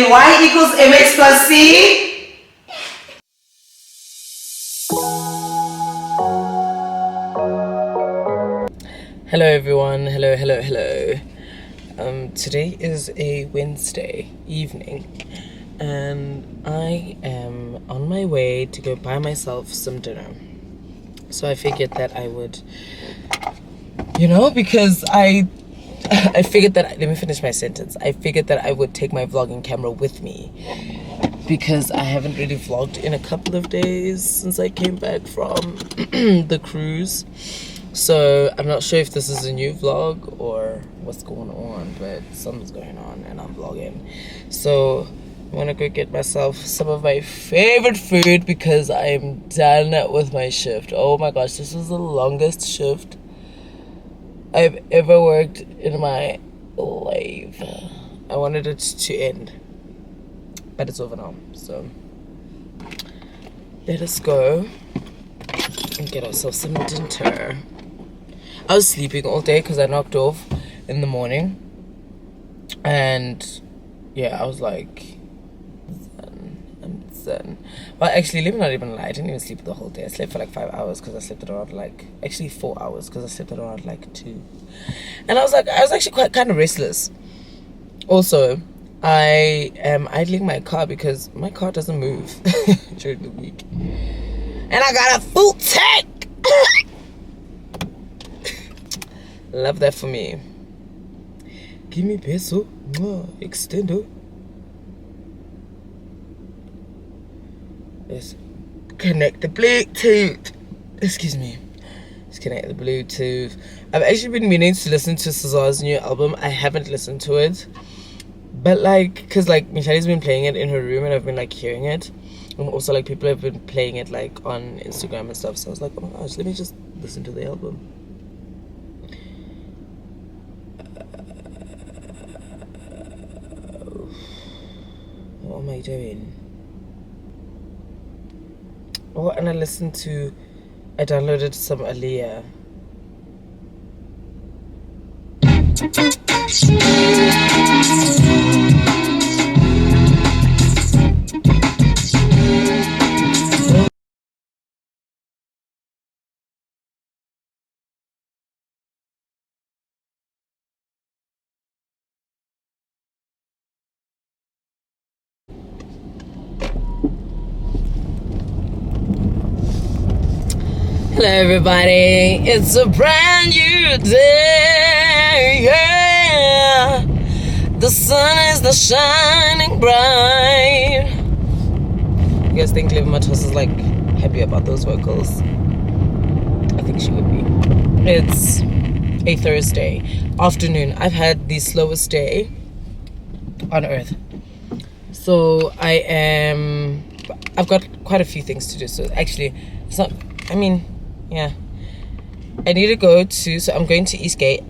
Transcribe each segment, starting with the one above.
Y equals mx plus c. Hello everyone, hello. Today is a Wednesday evening and I am on my way to go buy myself some dinner. So I figured that I would, because I figured that, let me finish my sentence. I figured that I would take my vlogging camera with me because I haven't really vlogged in a couple of days since I came back from the cruise. So I'm not sure if this is a new vlog or what's going on, but something's going on and I'm vlogging. So I'm gonna go get myself some of my favorite food because I'm done with my shift. Oh my gosh, this was the longest shift I've ever worked in my life. I wanted it to end, but it's over now. So let us go and get ourselves some dinner. I was sleeping all day because I knocked off in the morning, and yeah, I was like, I'm zen. Well, actually, let me not even lie, I didn't even sleep the whole day. I slept for like 5 hours because I slept at around actually 4 hours because I slept at around 2. And I was actually kind of restless. Also, I am idling my car because my car doesn't move during the week, and I got a full tank. Love that for me. Give me peso. Extendo. Let's connect the Bluetooth. Excuse me. Let's connect the Bluetooth. I've actually been meaning to listen to SZA's new album. I haven't listened to it. But because Michele's been playing it in her room and I've been hearing it. And also people have been playing it on Instagram and stuff. So I was like, oh my gosh, let me just listen to the album. What am I doing? Oh, and I downloaded some Aaliyah. Hello everybody, it's a brand new day, yeah. The sun is the shining bright. You guys think Liv Matos is happy about those vocals? I think she would be. It's a Thursday afternoon. I've had the slowest day on earth. So I've got quite a few things to do. So actually, it's not, yeah, I need to go to, so I'm going to Eastgate.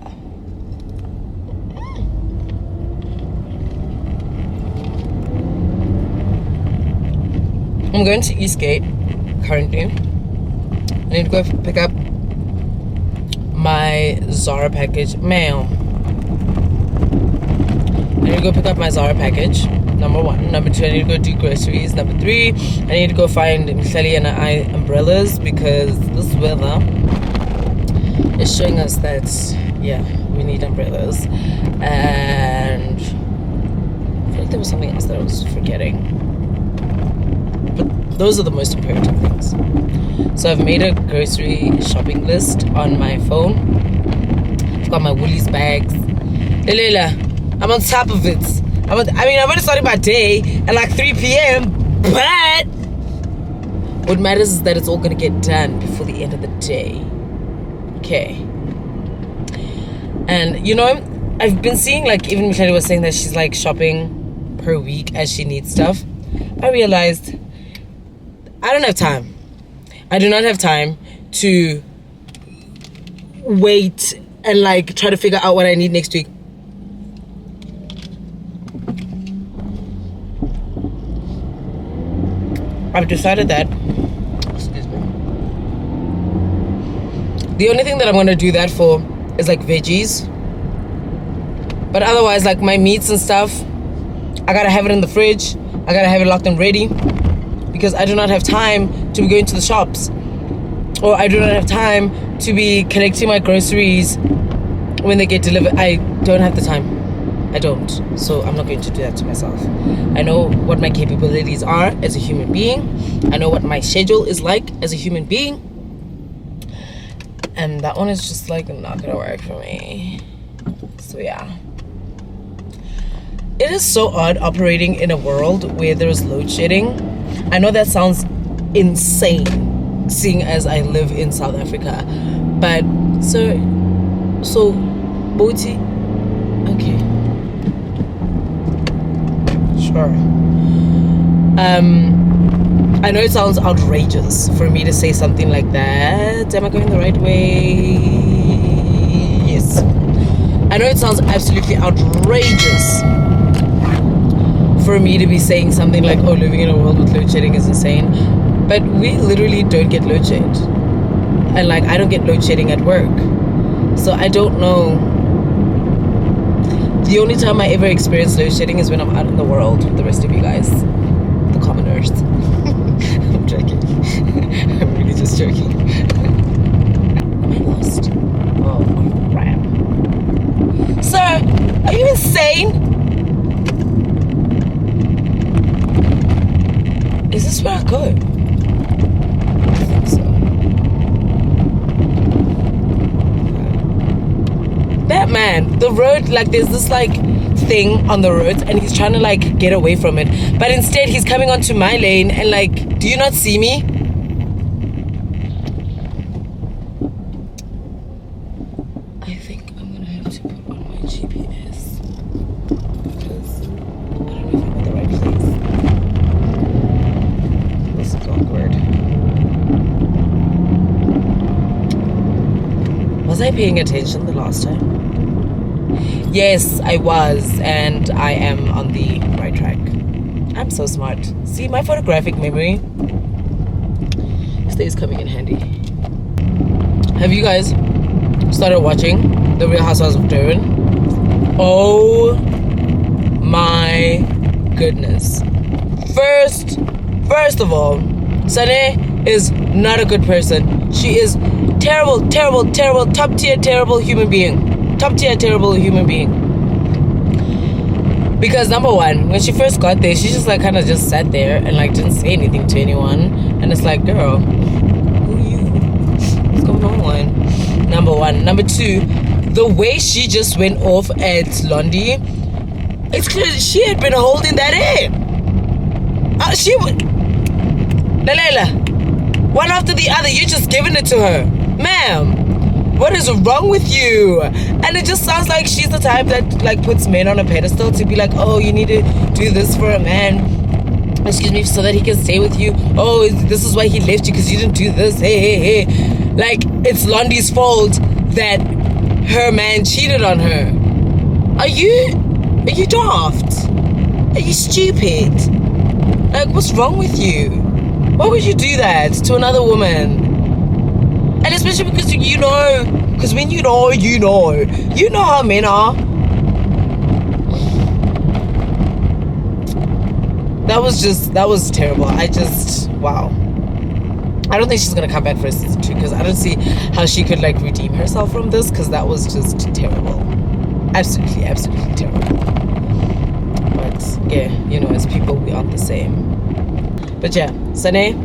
I'm going to Eastgate currently. I need to go pick up my Zara package. Mail. I need to go pick up my Zara package. Number 1. Number 2, I need to go do groceries. Number 3, I need to go find Michele and I umbrellas because this weather is showing us that, yeah, we need umbrellas. And I feel like there was something else that I was forgetting. But those are the most imperative things. So I've made a grocery shopping list on my phone. I've got my Woolies bags. Lelela, I'm on top of it. I've already started my day at 3 p.m. But what matters is that it's all gonna get done before the end of the day. Okay. And I've been seeing even Michele was saying that she's shopping per week as she needs stuff. I realized I don't have time. I do not have time to wait and try to figure out what I need next week. I've decided that, excuse me, the only thing that I'm going to do that for is veggies. But otherwise, my meats and stuff, I gotta have it in the fridge. I gotta have it locked and ready because I do not have time to be going to the shops, or I do not have time to be collecting my groceries when they get delivered. I don't have the time. I don't. So I'm not going to do that to myself. I know what my capabilities are as a human being. I know what my schedule is like as a human being. And that one is just like not gonna work for me. So yeah. It is so odd operating in a world where there's load shedding. I know that sounds insane, seeing as I live in South Africa. But so Booty, okay. Sure. I know it sounds outrageous for me to say something like that. Am I going the right way? Yes. I know it sounds absolutely outrageous for me to be saying something like, oh, living in a world with load shedding is insane. But we literally don't get load shed. And like, I don't get load shedding at work. So I don't know. The only time I ever experience load shedding is when I'm out in the world with the rest of you guys, the commoners. I'm joking. I'm really just joking. Am I lost? Oh, crap. Sir, are you insane? Is this where I go? I think so. That man, the road, like there's this like thing on the road and he's trying to like get away from it, but instead he's coming onto my lane and like, do you not see me? I think I'm gonna have to put on my GPS because I don't know if I'm in the right place. This is awkward. Was I paying attention the last time? Yes, I was, and I am on the right track. I'm so smart. See, my photographic memory stays coming in handy. Have you guys started watching The Real Housewives of Durban? Oh my goodness. First of all, Sane is not a good person. She is terrible, top tier terrible human being. Top tier terrible human being. Because number one, when she first got there, she just like kind of just sat there and like didn't say anything to anyone. And it's like, girl, who are you? What's going on? Number one. Number two, the way she just went off at Londi, it's clear she had been holding that in. She would, Lalela, one after the other, you're just giving it to her. Ma'am, what is wrong with you? And it just sounds like she's the type that like puts men on a pedestal to be like, oh, you need to do this for a man, excuse me, so that he can stay with you. Oh, this is why he left you, because you didn't do this. Hey. Like, it's Londi's fault that her man cheated on her. Are you daft? Are you stupid? Like, what's wrong with you? Why would you do that to another woman? And especially because you know, because when you know how men are. That was terrible. Wow. I don't think she's gonna come back for season 2 because I don't see how she could like redeem herself from this, because that was just terrible. Absolutely terrible. But yeah, you know, as people we aren't the same. But yeah, Sane,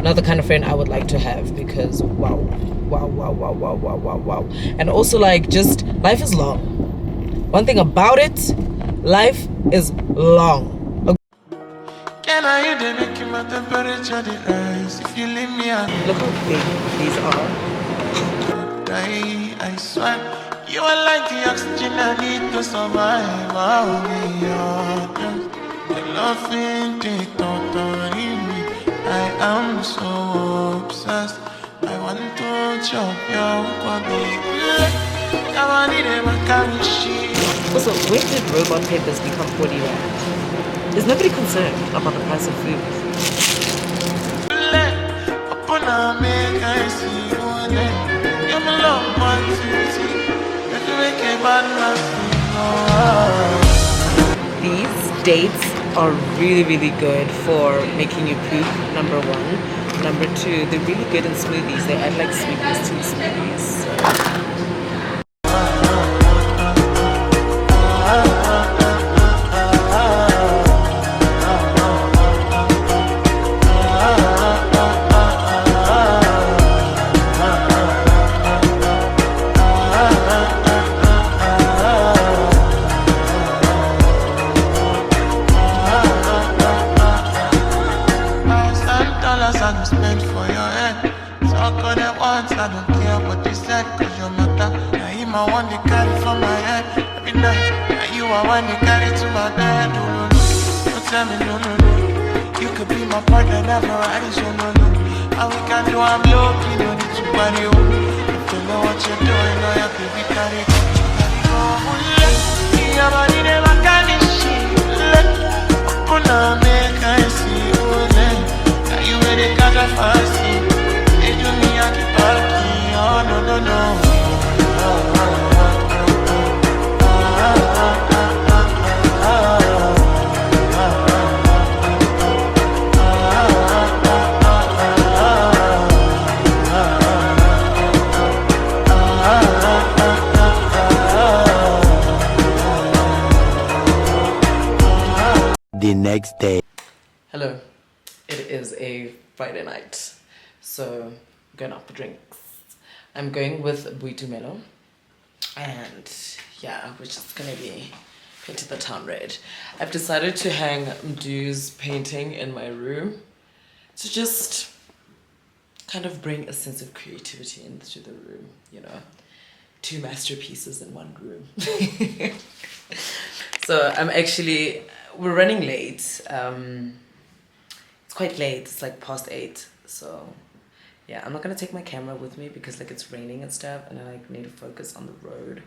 not the kind of friend I would like to have, because wow. And also, like, just life is long. One thing about it, life is long. Can I they make you my temperature the rise? If you leave me out, Look how big these are. die, I swear. You are like the oxygen I need to survive. I'll be honest. The loving they totally me. I am so obsessed. I want to chop your body. I need a makarishi. Also, when did robot papers become 40 rand? Is nobody concerned about the price of food? These dates are really, really good for making you poop, number one. Number two, they're really good in smoothies. They add like sweetness to the smoothies. So. I don't care what they said, cause your matter. Now you my one they carry from my head every night. Now you are one they carry to my bed. No, no, no, don't tell me no, no, no. You could be my partner, never ride so no, no. All we can do, I'm low, you don't need to party. If you know what you're doing, know your baby carry. Your body never can be shit. Gonna make I see you then. Now you ready, cause I fancy. They do me a keep parking, oh no no no. The next day. Hello, it is a Friday night, so I'm going out for drinks. I'm going with Buitumelo, and yeah, we're just gonna be painting the town red. I've decided to hang Mdu's painting in my room to just kind of bring a sense of creativity into the room, you know, 2 masterpieces in one room. So we're running late. It's quite late, it's like past 8, so yeah, I'm not gonna take my camera with me because like it's raining and stuff and I like need to focus on the road,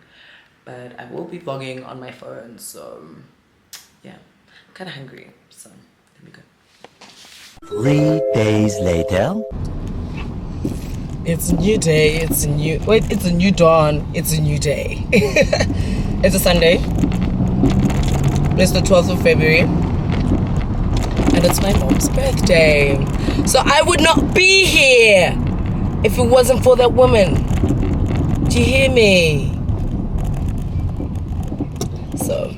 but I will be vlogging on my phone, so yeah, I'm kind of hungry, so let me go. 3 days later. It's a new day, it's a new dawn, it's a new day. It's a Sunday, it's the 12th of February, and it's my mom's birthday. So I would not be here if it wasn't for that woman. Do you hear me? So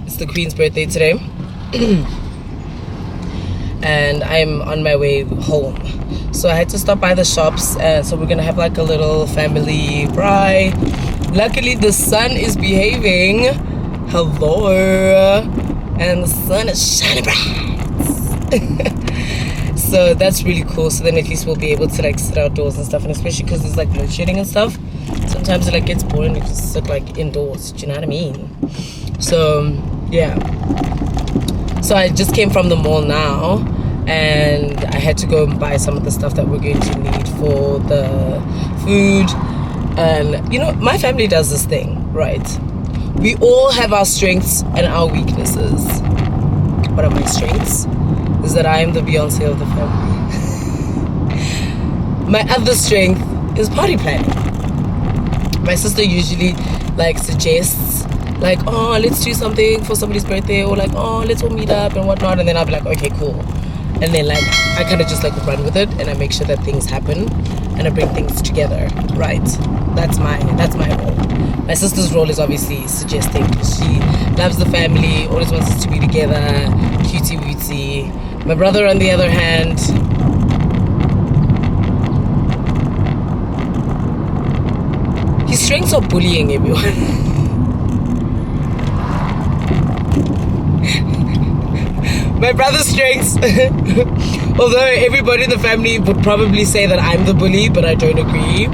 it's the Queen's birthday today. And I'm on my way home. So I had to stop by the shops, so we're gonna have like a little family braai. Luckily the sun is behaving. Hello. And the sun is shining bright. So that's really cool. So then at least we'll be able to like sit outdoors and stuff, and especially because there's like load shedding and stuff, sometimes it like gets boring to just sit like indoors. Do you know what I mean? So yeah, so I just came from the mall now, and I had to go and buy some of the stuff that we're going to need for the food. And you know, my family does this thing, right? We all have our strengths and our weaknesses. What are my strengths? Is that I am the Beyonce of the family. My other strength is party planning. My sister usually like suggests like, oh, let's do something for somebody's birthday, or like, oh, let's all meet up and whatnot, and then I'll be like, okay, cool. And then like I kind of just like run with it, and I make sure that things happen and I bring things together, right? That's my role. My sister's role is obviously suggesting. She loves the family, always wants us to be together, cutie wootsy. My brother, on the other hand, his strengths are bullying everyone. My brother's strengths, although everybody in the family would probably say that I'm the bully, but I don't agree.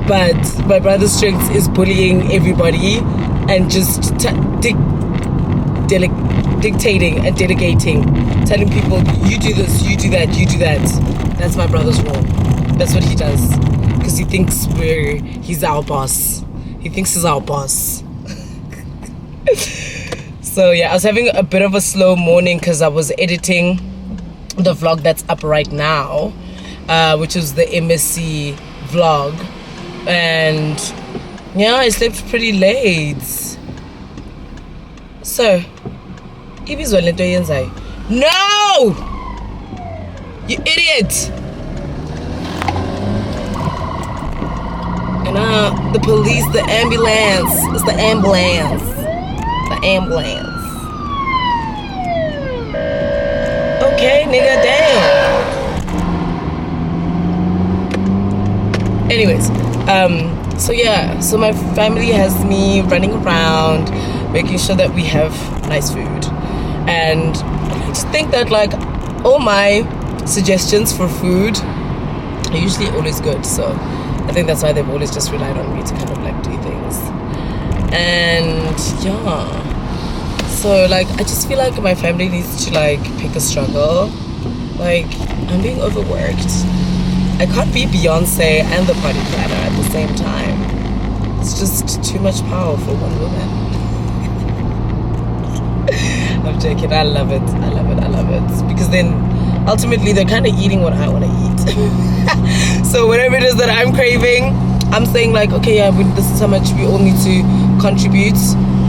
But my brother's strengths is bullying everybody and just dictating and delegating, telling people, you do this, you do that, you do that. That's my brother's role. That's what he does, because he thinks he's our boss. He thinks he's our boss. So yeah, I was having a bit of a slow morning because I was editing the vlog that's up right now, which is the MSC vlog, and yeah, I slept pretty late. So Ibizwa lento yenzayo. No! You idiot! And the police, the ambulance. It's the ambulance. The ambulance. Okay, nigga, damn. Anyways, so yeah, so my family has me running around, making sure that we have nice food. And I just think that like all my suggestions for food are usually always good. So I think that's why they've always just relied on me to kind of like do things. And yeah, so like I just feel like my family needs to like pick a struggle. Like I'm being overworked. I can't be Beyonce and the party planner at the same time. It's just too much power for one woman. I'm joking. I love it. I love it. I love it. Because then ultimately they're kind of eating what I want to eat. So whatever it is that I'm craving, I'm saying like, okay, yeah, this is how much we all need to contribute.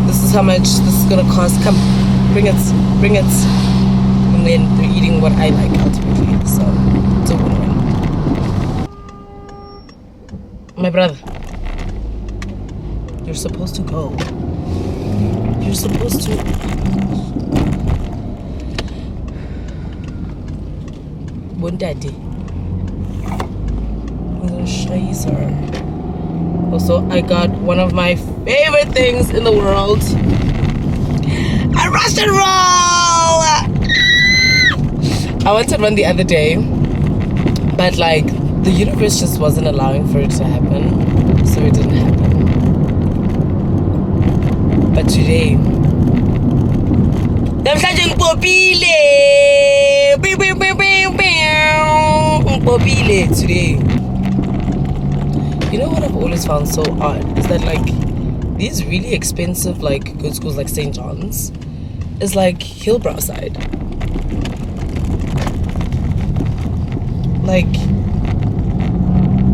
This is how much this is gonna cost. Come, bring it. And then they're eating what I like ultimately. So it's a win-win. My brother, you're supposed to go. You're supposed to. Bundadi. Also, I got one of my favorite things in the world. A Russian roll! I wanted one the other day, but like the universe just wasn't allowing for it to happen, so it didn't happen. But today, today. You know what I've always found so odd is that like these really expensive like good schools like St. John's is like Hillbrow side. Like,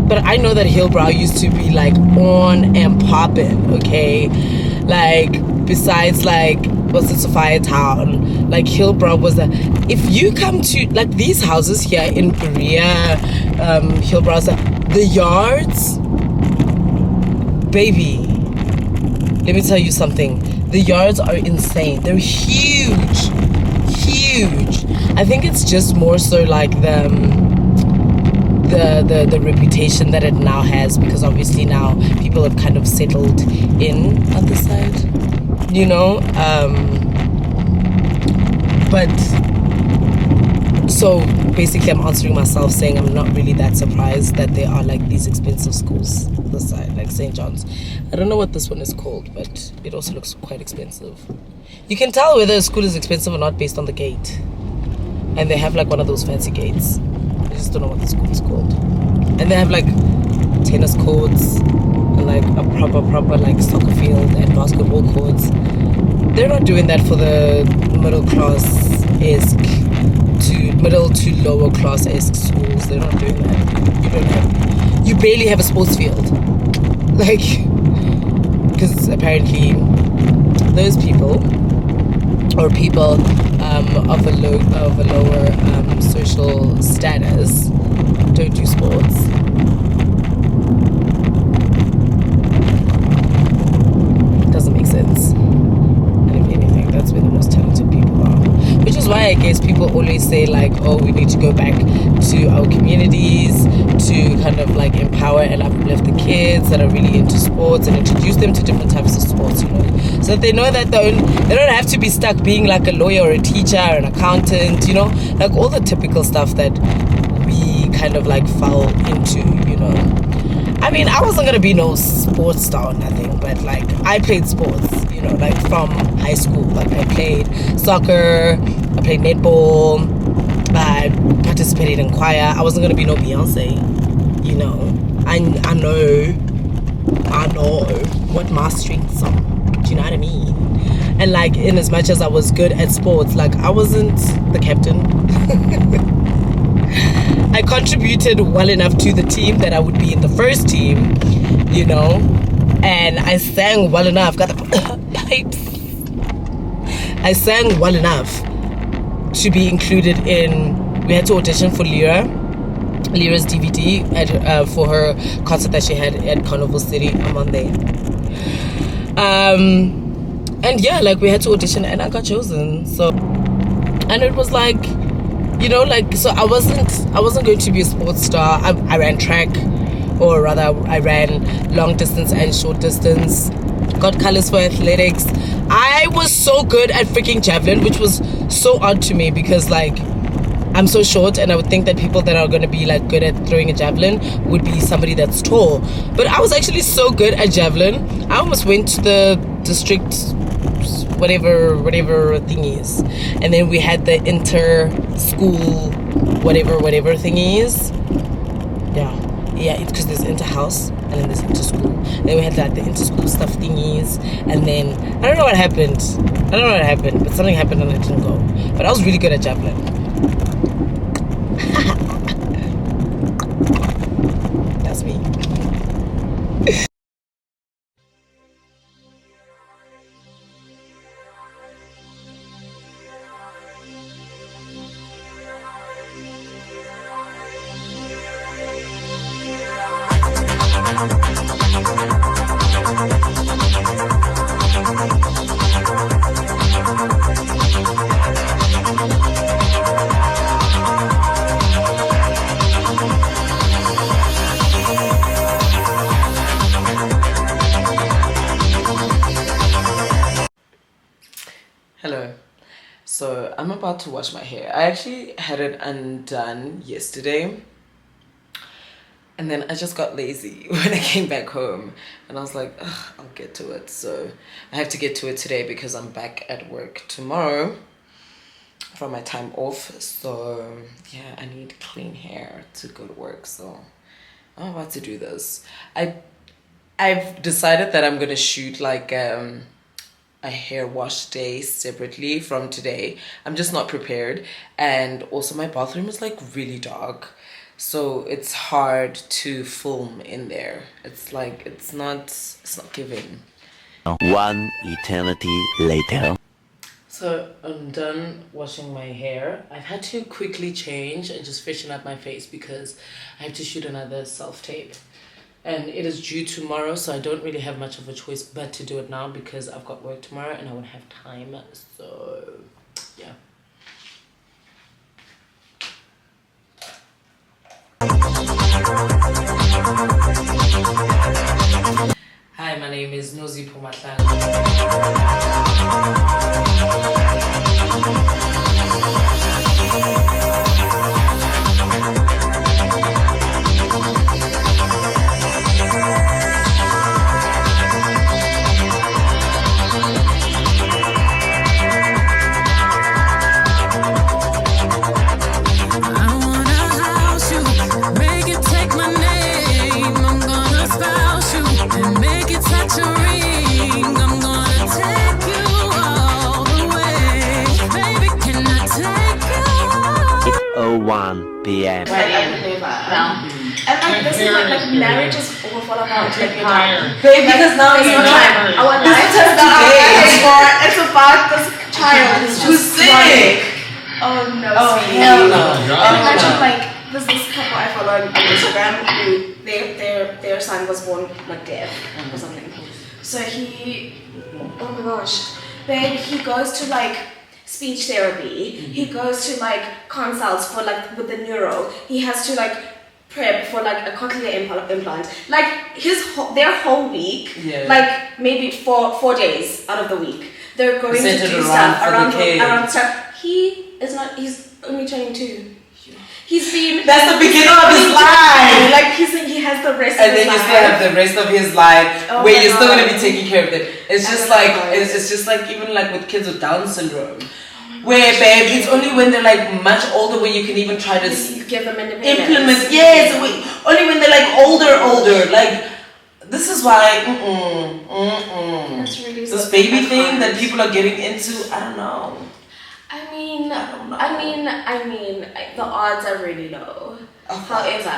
but I know that Hillbrow used to be like on and popping, okay? Like besides like was it Sophia Town, like Hillbrow was the, if you come to like these houses here in Berea, Hillbrow, the yards, baby, let me tell you something, the yards are insane. They're huge. I think it's just more so like the reputation that it now has, because obviously now people have kind of settled in on the side, you know. But so basically I'm answering myself saying I'm not really that surprised that there are like these expensive schools this side, like St. John's. I don't know what this one is called, but it also looks quite expensive. You can tell whether a school is expensive or not based on the gate, and they have like one of those fancy gates. I just don't know what the school is called. And they have like tennis courts and like a proper like soccer field and basketball courts. They're not doing that for the middle to lower class-esque schools. They're not doing that. You barely have a sports field. Like, because apparently those people or people of a lower social status don't do sports. Doesn't make sense. And if anything, that's where the most talented people are. Which is why I guess people always say like, oh, we need to go back to our communities to kind of like empower and uplift the kids that are really into sports and introduce them to different types of sports, you know, so that they know that they don't have to be stuck being like a lawyer or a teacher or an accountant, you know, like all the typical stuff that we kind of like fall into, you know. I mean, I wasn't gonna be no sports star or nothing, but like I played sports, you know, like from high school. Like I played soccer, I played netball, I participated in choir. I wasn't gonna be no Beyonce, you know. I know what my strengths are. Do you know what I mean? And like, in as much as I was good at sports, like I wasn't the captain. I contributed well enough to the team that I would be in the first team, you know, and I sang well enough, got the pipes, I sang well enough to be included in. We had to audition for Lyra's DVD for her concert that she had at Carnival City. I'm on there. And yeah, like we had to audition and I got chosen. So, and it was like, you know, like, so I wasn't going to be a sports star. I ran track, or rather I ran long distance and short distance. Got colors for athletics. I was so good at freaking javelin, which was so odd to me because like I'm so short, and I would think that people that are going to be like good at throwing a javelin would be somebody that's tall. But I was actually so good at javelin. I almost went to the district whatever thingies, and then we had the inter school whatever thingies. Yeah, it's because there's inter house and then there's inter school. Then we had like the inter school stuff thingies, and then I don't know what happened, but something happened and I didn't go. But I was really good at javelin. That's me. Hello. So I'm about to wash my hair. I actually had it undone yesterday, and then I just got lazy when I came back home, and I was like, ugh, I'll get to it. So I have to get to it today because I'm back at work tomorrow from my time off. So yeah, I need clean hair to go to work. So I'm about to do this. I've decided that I'm gonna shoot like a hair wash day separately from today. I'm just not prepared, and also my bathroom is like really dark, so it's hard to film in there. It's like it's not giving. One eternity later. So I'm done washing my hair. I've had to quickly change and just freshen up my face because I have to shoot another self-tape. And it is due tomorrow, so I don't really have much of a choice but to do it now because I've got work tomorrow and I won't have time. So, yeah. Hi, my name is Nozipho Make it touch a ring. I'm gonna take you all the way. 8:01 p.m. And like this is like marriage is all about like your time. Babe, because now it's not time. Our life is not it's about this child who's sick. Oh no. Oh hell no. And imagine like there's this couple I follow on Instagram who their son was born like deaf or something. So he, oh my gosh, babe, he goes to like speech therapy. He goes to like consults for like with the neuro. He has to like prep for like a cochlear implant. Like their whole week, like maybe 4 days out of the week, they're going to do stuff around stuff. He's only turning 2. That's the beginning of his life. Like he has the rest and of his life. And then you still have the rest of his life where you're still gonna be taking care of it. It's just like it's just like even like with kids with Down syndrome. Where babe, it's only when they're like much older where you can even try to give them independence. Implement. Yes, only when they're like older. Like this is why That's really this baby thing that people are getting into. I don't know. I mean, the odds are really low. However,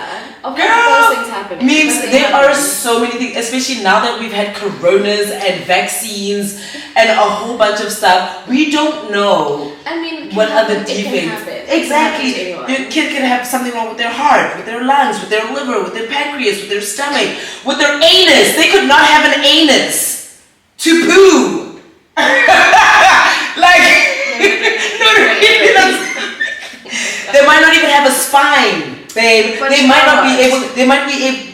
of those things happen. Memes, there are so many things, especially now that we've had coronas and vaccines and a whole bunch of stuff. We don't know. I mean, what other defects? Exactly. Your kid can have something wrong with their heart, with their lungs, with their liver, with their pancreas, with their stomach, with their anus. They could not have an anus to poo. Like, no, really, they might not even have a spine, babe. But they might not be able. They might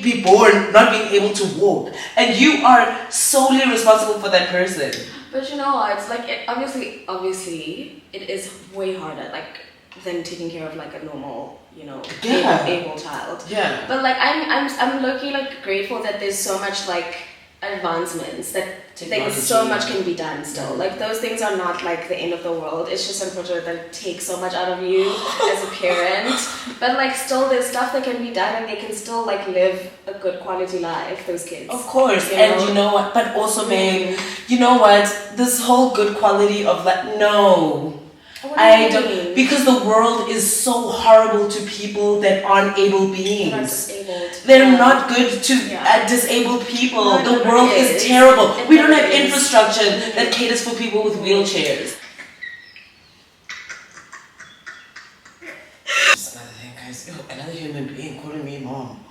be born not being able to walk, and you are solely responsible for that person. But you know what? It's like obviously, it is way harder, like, than taking care of like a normal, able child. Yeah. But like, I'm low-key like grateful that there's so much like advancements that so much can be done still. Like, those things are not like the end of the world. It's just unfortunate that it takes so much out of you as a parent. But like, still there's stuff that can be done, and they can still like live a good quality life, those kids. Of course. And you know what, but also, babe, you know what, this whole good quality of like, no, I don't, because the world is so horrible to people that aren't able beings. They're not disabled. They're not good to disabled people. No, the world is terrible. It We don't have is. infrastructure that caters for people with wheelchairs. Just another thing, guys. Ew, another human being calling me mom.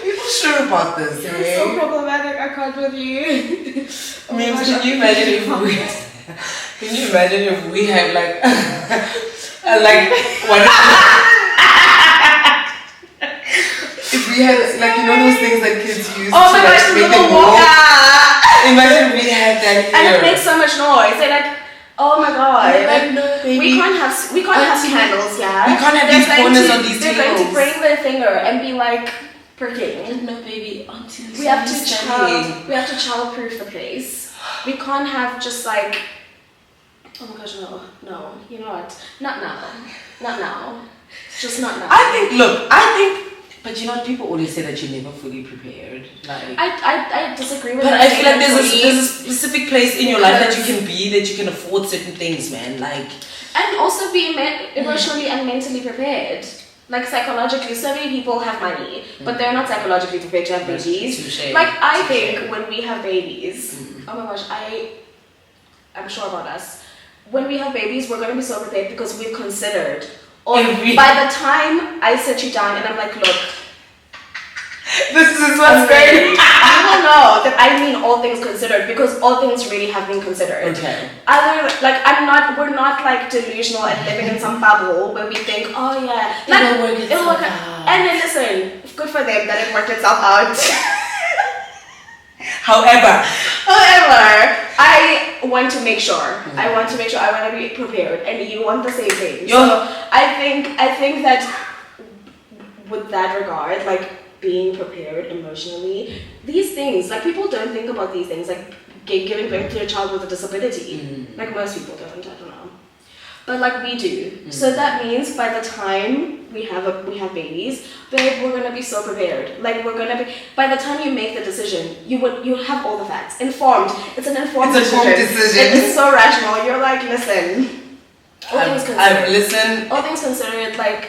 People sure about this, You're eh? so problematic. I can't with you. I mean, can you imagine if we? Can you imagine if we had like, like one? If we had like, those things that kids use to like make them walk. Imagine if we had that here. And it makes so much noise. They're like, oh my god, like, no, baby. we can't have candles, yeah. We can't have these corners on these They're tables. going to bring their finger and be like pricking. No, baby, auntie. We have to child-proof the place. We can't have just like, oh my gosh, no. You know what? Not now. Just not now. I think. But you know what, people always say that you're never fully prepared. Like, I disagree with but that. I feel like there's a specific place in your life that you can be, that you can afford certain things, man. Like, and also be emotionally and mentally prepared. Like, psychologically, so many people have money, but they're not psychologically prepared to have babies. Like, I think when we have babies, oh my gosh, I'm sure about us. When we have babies, we're going to be so prepared because we've considered. Or by the time I sit you down and I'm like, look, this is what's great. You will know that I mean all things considered, because all things really have been considered. Okay. We're not like delusional and living in some bubble where we think, oh yeah, it'll work itself out. And then listen, good for them that it worked itself out. However, I want to make sure. I want to be prepared, and you want the same thing. So I think that with that regard, like being prepared emotionally, these things, like, people don't think about these things, like giving birth to a child with a disability. Like, most people don't. I don't know. But like, we do. So that means by the time we have babies, babe, we're gonna be so prepared. Like, we're gonna be, by the time you make the decision, you'll have all the facts. Informed. It's an informed decision. It is so rational. You're like, listen. All things considered. All things considered, like,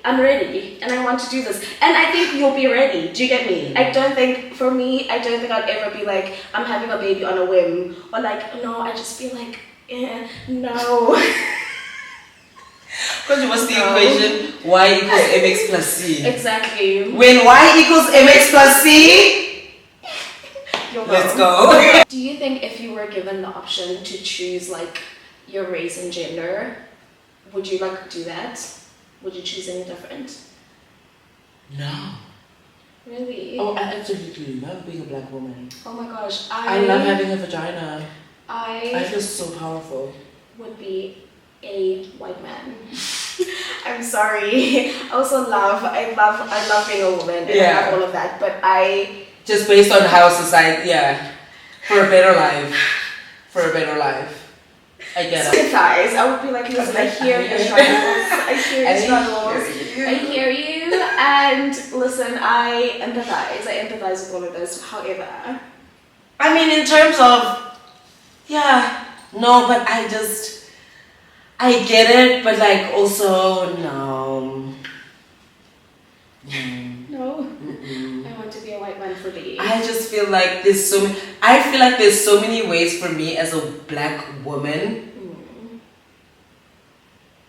I'm ready and I want to do this. And I think you'll be ready. Do you get me? I don't think I'd ever be like, I'm having a baby on a whim. Or like, no, I just feel like, no. Because what's the equation? Y equals mx plus c. Exactly. When y equals mx plus c, let's go. Do you think if you were given the option to choose like your race and gender, would you like do that? Would you choose any different? No. Really? Oh, I absolutely love being a black woman. Oh my gosh. I love having a vagina. I feel so powerful. Would be a white man. I'm sorry. I love being a woman and I love all of that, but just based on how society, for a better life. I get it. Sympathize. I would be like, listen, I hear your struggles. I hear you, and listen, I empathize with all of this. However, I mean, in terms of, no, but I get it, but like also, no. No? preferably. I just feel like there's so many. I feel like there's so many ways for me as a black woman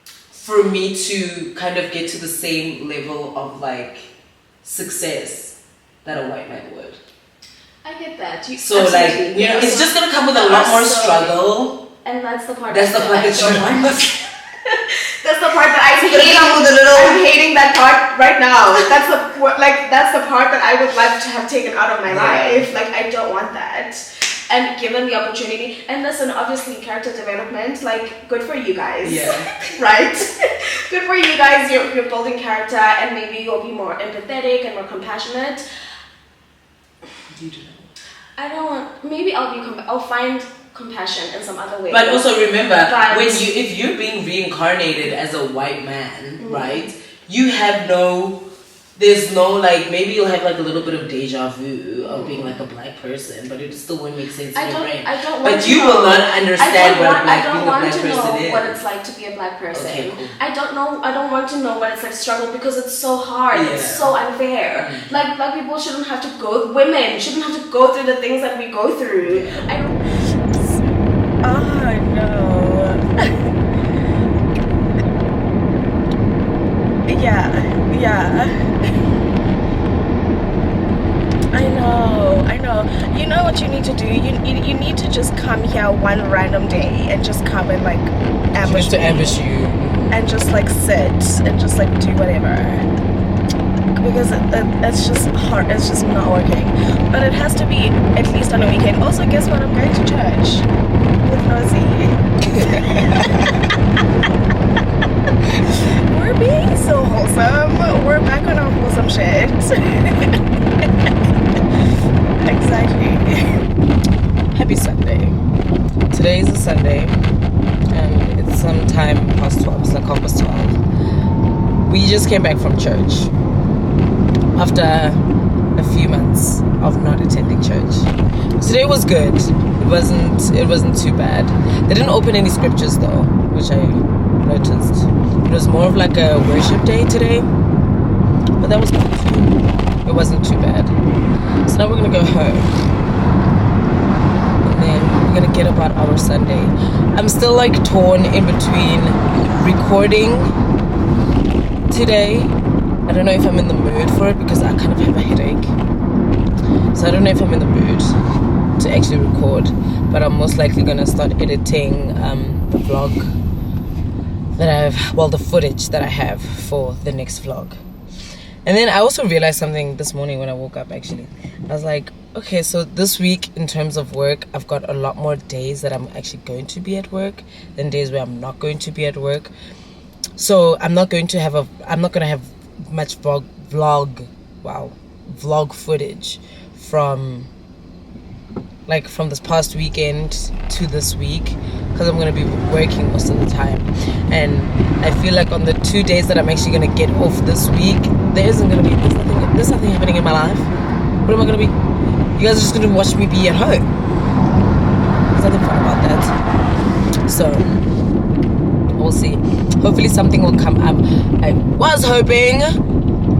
for me to kind of get to the same level of like success that a white man would. I get that. So like, you know, it's just gonna come with a lot more struggle. And that's the part. That's the part that you don't want. That's the part that I'm hating. I'm hating that part right now. That's the part that I would like to have taken out of my life. Like, I don't want that. And given the opportunity, and listen, obviously character development, like, good for you guys. Yeah. Right? Good for you guys. You're building character, and maybe you'll be more empathetic and more compassionate. You do. Maybe I'll find compassion in some other way. But also remember, if you're being reincarnated as a white man, right? There's no like, maybe you'll have like a little bit of deja vu of being like a black person, but it still won't make sense in your brain. But you will not understand what being a black person is. I don't want to know what it's like to be a black person. Okay, cool. I don't want to know what it's like to struggle because it's so hard. Yeah. It's so unfair. Like, black people shouldn't have to women shouldn't have to go through the things that we go through. Oh no. Yeah. I know. You know what you need to do? You need to just come here one random day and just come and like ambush you. And just like sit and just like do whatever. Because it's just hard. It's just not working. But it has to be at least on a weekend. Also, guess what? I'm going to church with Nosy. We're being so wholesome. We're back on our wholesome shit. Exactly. Happy Sunday. Today is a Sunday and it's sometime past 12. It's like almost 12. We just came back from church after a few months of not attending church. Today was good. It wasn't too bad. They didn't open any scriptures though, which I noticed. It was more of like a worship day today, but that was good. It wasn't too bad. So now we're gonna go home and then we're gonna get about our Sunday. I'm still like torn in between recording today. I don't know if I'm in the mood for it because I kind of have a headache, so I don't know if I'm in the mood to actually record, but I'm most likely gonna start editing the vlog that the footage that I have for the next vlog. And then I also realized something this morning when I woke up actually. I was like, okay, so this week in terms of work, I've got a lot more days that I'm actually going to be at work than days where I'm not going to be at work. So I'm not gonna have much vlog footage from this past weekend to this week because I'm going to be working most of the time, and I feel like on the 2 days that I'm actually going to get off this week, there's nothing happening in my life. What am I going to be? You guys are just going to watch me be at home. There's nothing fun about that. So we'll see. Hopefully something will come up. I was hoping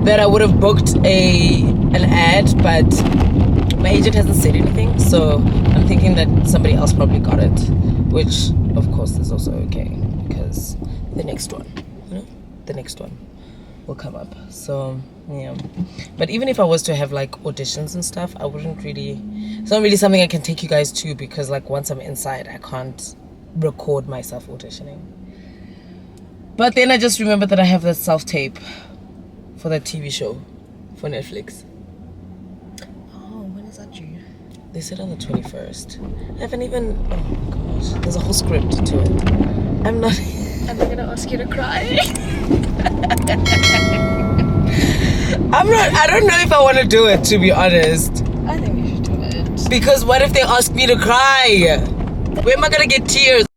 that I would have booked an ad, but my agent hasn't said anything, so I'm thinking that somebody else probably got it, which of course is also okay because the next one will come up. So yeah, but even if I was to have like auditions and stuff, it's not really something I can take you guys to because like once I'm inside I can't record myself auditioning. But then I just remembered that I have that self-tape for that TV show for Netflix. They said on the 21st. I haven't even... Oh my gosh. There's a whole script to it. I'm not... Am I gonna ask you to cry? I don't know if I want to do it, to be honest. I think you should do it. Because what if they ask me to cry? Where am I gonna get tears?